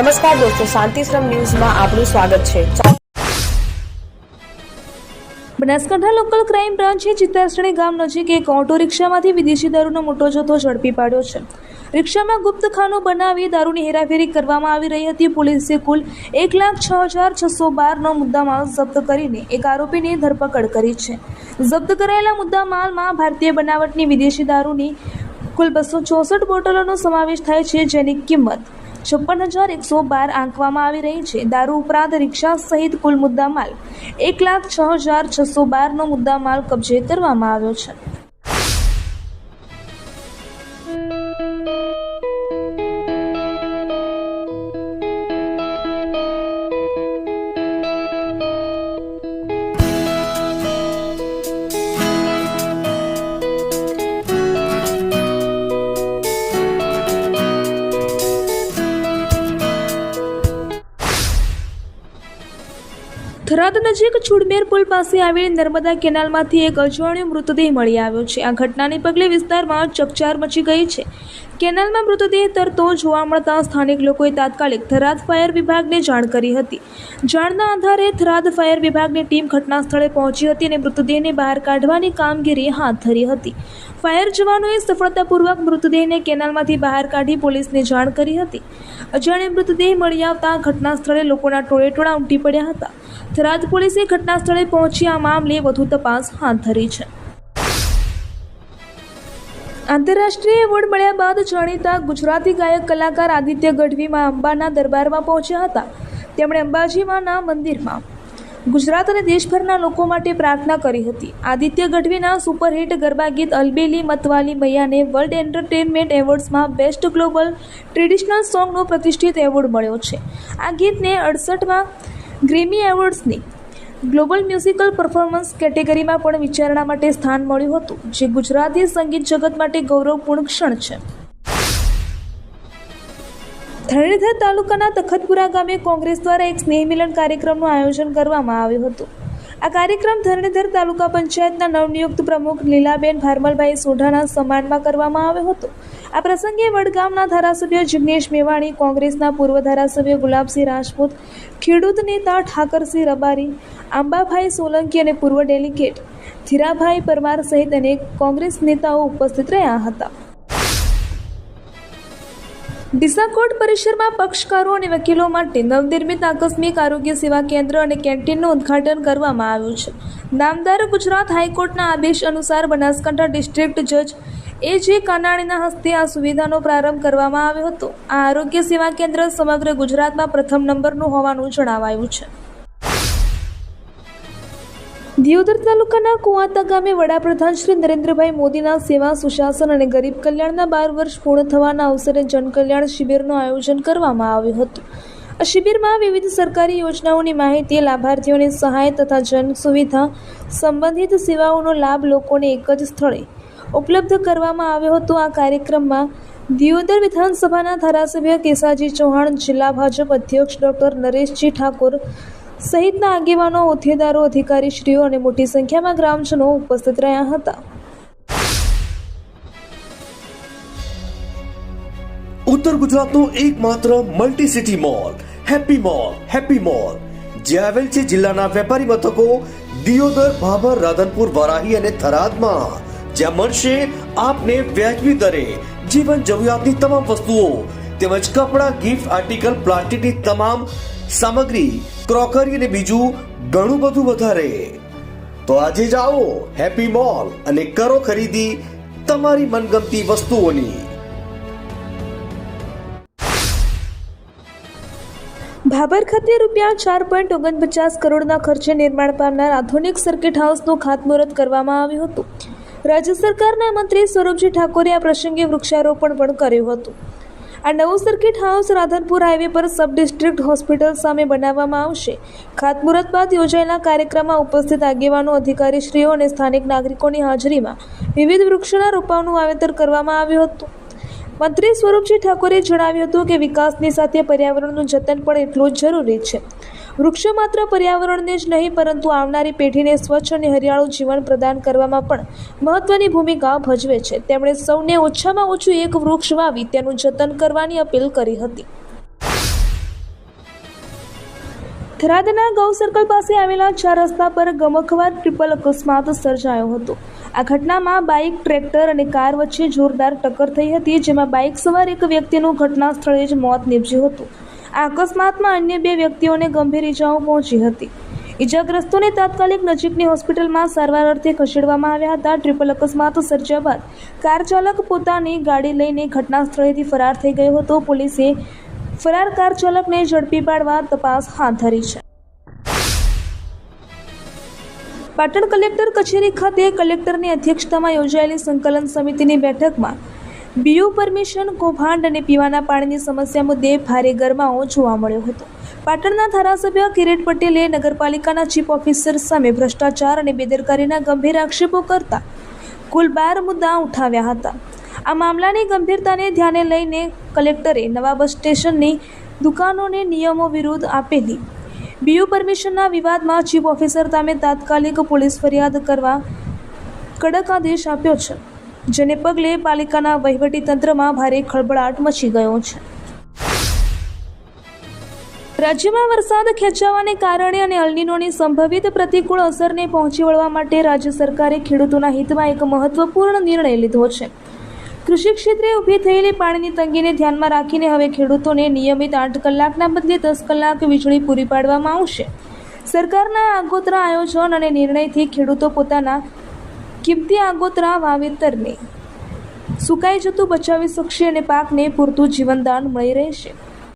નમસ્કાર દોસ્તો, શાંતિશ્રમ ન્યૂઝમાં આપનું સ્વાગત છે। બનાસકાંઠા લોકલ ક્રાઇમ બ્રાન્ચે ચિત્તાસણી ગામ નજીક એક ઓટો રિક્ષામાંથી વિદેશી દારૂનો મોટો જથ્થો ઝડપી પાડ્યો છે। રિક્ષામાં ગુપ્તખાનું બનાવી દારૂની હેરાફેરી કરવામાં આવી રહી હતી। પોલીસે કુલ 1,06,612નો મુદ્દામાલ જપ્ત કરીને એક આરોપીની ધરપકડ કરી છે। જપ્ત કરાયેલા મુદ્દામાલમાં ભારતીય બનાવટની વિદેશી દારૂની કુલ 264 બોટલોનો સમાવેશ થાય છે, જેની કિંમત 56,112 આંકવામાં આવી રહી છે। દારૂ ઉપરાંત રિક્ષા સહિત કુલ મુદ્દામાલ 1,06,612નો મુદ્દામાલ કબજે કરવામાં આવ્યો છે। થરાદ નજીક છુડમેર પુલ પાસે આવેલી નર્મદા કેનાલમાંથી એક અજાણ્યો મૃતદેહ મળી આવ્યો છે। આ ઘટનાને પગલે વિસ્તારમાં ચકચાર મચી ગઈ છે। કેનાલમાં મૃતદેહ તરતો જોવા મળતા સ્થાનિક લોકોએ તાત્કાલિક થરાદ ફાયર વિભાગને જાણ કરી હતી। જાણના આધારે થરાદ ફાયર વિભાગની ટીમ ઘટના સ્થળે પહોંચી હતી અને મૃતદેહને બહાર કાઢવાની કામગીરી હાથ ધરી હતી। ફાયર જવાનોએ સફળતાપૂર્વક મૃતદેહને કેનાલમાંથી બહાર કાઢી પોલીસને જાણ કરી હતી। અજાણ્યો મૃતદેહ મળી આવતા ઘટના સ્થળે લોકોના ટોળેટોળા ઉમટી પડ્યા હતા। થરાદ પોલીસે ઘટના સ્થળે પહોંચી આ મામલે વધુ તપાસ હાથ ધરી છે। આંતરરાષ્ટ્રીય એવોર્ડ મળ્યા બાદ જાણીતા ગુજરાતી ગાયક કલાકાર આદિત્ય ગઢવીમાં અંબાના દરબારમાં પહોંચ્યા હતા। તેમણે અંબાજીમાના મંદિરમાં ગુજરાત અને દેશભરના લોકો માટે પ્રાર્થના કરી હતી। આદિત્ય ગઢવીના સુપરહિટ ગરબા ગીત અલબેલી મતવાલી મૈયાને વર્લ્ડ એન્ટરટેનમેન્ટ એવોર્ડ્સમાં બેસ્ટ ગ્લોબલ ટ્રેડિશનલ સોંગનો પ્રતિષ્ઠિત એવોર્ડ મળ્યો છે। આ ગીતને 68માં ગ્રેમી એવોર્ડ્સની ગ્લોબલ મ્યુઝિકલ પરફોર્મન્સ કેટેગરીમાં પણ વિચારણા માટે સ્થાન મળ્યું હતું, જે ગુજરાતી સંગીત જગત માટે ગૌરવપૂર્ણ ક્ષણ છે। ધરણીધર તાલુકાના તખતપુરા ગામે કોંગ્રેસ દ્વારા એક સ્નેહ મિલન કાર્યક્રમનું આયોજન કરવામાં આવ્યું હતું। આ કાર્યક્રમ ધરણીધર તાલુકા પંચાયતના નવનિયુક્ત પ્રમુખ લીલાબેન ભારમલભાઈ સોઢાના સન્માનમાં કરવામાં આવ્યો હતો। આ પ્રસંગે વડગામના ધારાસભ્ય જિગ્નેશ મેવાણી, કોંગ્રેસના પૂર્વ ધારાસભ્ય ગુલાબસિંહ રાજપૂત, ખેડૂત નેતા ઠાકરસિંહ રબારી, આંબાભાઈ સોલંકી અને પૂર્વ ડેલિગેટ ધીરાભાઈ પરમાર સહિત અનેક કોંગ્રેસ નેતાઓ ઉપસ્થિત રહ્યા હતા। ડીસા કોર્ટ પરિસરમાં પક્ષકારો અને વકીલો માટે નવનિર્મિત આકસ્મિક આરોગ્ય સેવા કેન્દ્ર અને કેન્ટીનનું ઉદ્ઘાટન કરવામાં આવ્યું છે। નામદાર ગુજરાત હાઈકોર્ટના આદેશ અનુસાર બનાસકાંઠા ડિસ્ટ્રિક્ટ જજ A.J. કાનાણીના હસ્તે આ સુવિધાનો પ્રારંભ કરવામાં આવ્યો હતો। આ આરોગ્ય સેવા કેન્દ્ર સમગ્ર ગુજરાતમાં પ્રથમ નંબરનું હોવાનું જણાવાયું છે। દિયોદર તાલુકાના કુવાતા ગામે વડાપ્રધાન શ્રી નરેન્દ્રભાઈ મોદીના સેવા, સુશાસન અને ગરીબ કલ્યાણના 12 વર્ષ પૂર્ણ થવાના અવસરે જનકલ્યાણ શિબિરનું આયોજન કરવામાં આવ્યું હતું। આ શિબિરમાં વિવિધ સરકારી યોજનાઓની માહિતી, લાભાર્થીઓની સહાય તથા જન સુવિધા સંબંધિત સેવાઓનો લાભ લોકોને એક જ સ્થળે ઉપલબ્ધ કરવામાં આવ્યો હતો। આ કાર્યક્રમમાં દિયોદર વિધાનસભાના ધારાસભ્ય કેસાજી ચૌહાણ, જિલ્લા ભાજપ અધ્યક્ષ ડૉક્ટર નરેશજી ઠાકોર સહિતના આગેવાનો, હોદ્દેદારો, અધિકારીશ્રીઓ અને મોટી સંખ્યામાં ગ્રામજનો ઉપસ્થિત રહ્યા હતા। ઉત્તર ગુજરાતનો એકમાત્ર multi city mall happy mall જે આવેલ છે જિલ્લાના વેપારી મથકો દિયોદર, ભાભર, રાધનપુર, વરાહી અને થરાદમાં, જ્યાં મળશે આપને વ્યાજબી દરે જીવન જરૂરિયાતની તમામ વસ્તુઓ તેમજ કપડાં, ગિફ્ટ આર્ટિકલ, પ્લાસ્ટિકની તમામ સામગ્રી, ક્રોકરી અને બીજું ઘણું બધું વધારે। તો આજે જાઓ હેપી મોલ અને કરો ખરીદી તમારી મનગમતી વસ્તુઓની। ભાભર ખાતે રૂપિયા 4.49 કરોડના ખર્ચે નિર્માણ પામનાર આધુનિક સર્કિટ હાઉસનું ખાતમુહૂર્ત કરવામાં આવ્યું હતું। રાજ્ય સરકારના મંત્રી સ્વરૂપજી ઠાકોરે આ પ્રસંગે વૃક્ષારોપણ પણ કર્યું હતું। આ નવું સર્કિટ હાઉસ રાધનપુર હાઈવે પર સબ ડિસ્ટ્રિક્ટ હોસ્પિટલ સામે બનાવવામાં આવશે। ખાતમુહૂર્ત બાદ યોજાયેલા કાર્યક્રમમાં ઉપસ્થિત આગેવાનો, અધિકારીશ્રીઓ અને સ્થાનિક નાગરિકોની હાજરીમાં વિવિધ વૃક્ષોના રોપાઓનું વાવેતર કરવામાં આવ્યું હતું। મંત્રી સ્વરૂપજી ઠાકોરે જણાવ્યું હતું કે વિકાસની સાથે પર્યાવરણનું જતન પણ એટલું જ જરૂરી છે। વૃક્ષો માત્ર પર્યાવરણને જ નહીં પરંતુ આવનારી પેઢીને સ્વચ્છ અને હરિયાળું જીવન પ્રદાન કરવામાં પણ મહત્વની ભૂમિકા ભજવે છે। તેમણે સૌને ઓછામાં ઓછું એક વૃક્ષ વાવી તેનું જતન કરવાની અપીલ કરી હતી। થરાદના ગૌ સર્કલ પાસે આવેલા 4 રસ્તા પર ગમખ્વાર ટ્રિપલ અકસ્માત સર્જાયો હતો. આ ઘટનામાં બાઇક, ટ્રેક્ટર અને કાર વચ્ચે જોરદાર ટક્કર થઈ હતી, જેમાં બાઇક સવાર એક વ્યક્તિનું ઘટના સ્થળે જ મોત નીપજ્યું હતું. આ અકસ્માતમાં અન્ય 2 વ્યક્તિઓને ગંભીર ઇજાઓ પહોંચી હતી. ઇજાગ્રસ્તોને તાત્કાલિક નજીકની હોસ્પિટલમાં સારવાર અર્થે ખસેડવામાં આવ્યા હતા. ટ્રિપલ અકસ્માત સર્જ્યા બાદ કાર ચાલક પોતાની ગાડી લઈને ઘટના સ્થળેથી ફરાર થઈ ગયો હતો. પોલીસે ફરાર કાર ચાલકને ઝડપી પાડવા તપાસ હાથ ધરી છે. પાટણ કલેક્ટર કચેરી ખાતે કલેક્ટરની અધ્યક્ષતામાં યોજાયેલી સંકલન સમિતિની બેઠકમાં બીયુ પરમિશન, કૌભાંડ અને પીવાના પાણીની સમસ્યા મુદ્દે ભારે ગરમાવો જોવા મળ્યો હતો. પાટણના ધારાસભ્ય કિરીટ પટેલે નગરપાલિકાના ચીફ ઓફિસર સામે ભ્રષ્ટાચાર અને બેદરકારીના ગંભીર આક્ષેપો કરતા કુલ 12 મુદ્દા ઉઠાવ્યા હતા. આ મામલાની ગંભીરતાને ધ્યાને લઈને કલેક્ટરે નવા બસ સ્ટેશનની દુકાનોને નિયમો વિરુદ્ધ આપેલી બીયુ પરમિશનના વિવાદમાં ચીફ ઓફિસર સામે તાત્કાલિક પોલીસ ફરિયાદ કરવા કડક આદેશ આપ્યો છે, જેને પગલે પાલિકાના વહીવટીતંત્રમાં ભારે ખળભળાટ મચી ગયો છે. રાજ્યમાં વરસાદ ખેંચાવાને કારણે અને અલ્નીનોની સંભવિત પ્રતિકૂળ અસરને પહોંચી વળવા માટે રાજ્ય સરકારે ખેડૂતોના હિતમાં એક મહત્વપૂર્ણ નિર્ણય લીધો છે. કૃષિ ક્ષેત્રે ઊભી થયેલી પાણીની તંગીને ધ્યાનમાં રાખીને હવે ખેડૂતોને નિયમિત 8 કલાકના બદલે 10 કલાક વીજળી પૂરી પાડવામાં આવશે. સરકારના આગોતરા આયોજન અને નિર્ણયથી ખેડૂતો પોતાના કિંમતી આગોતરા વાવેતરને સુકાઈ જતું બચાવી શકશે અને પાકને પૂરતું જીવનદાન મળી રહેશે.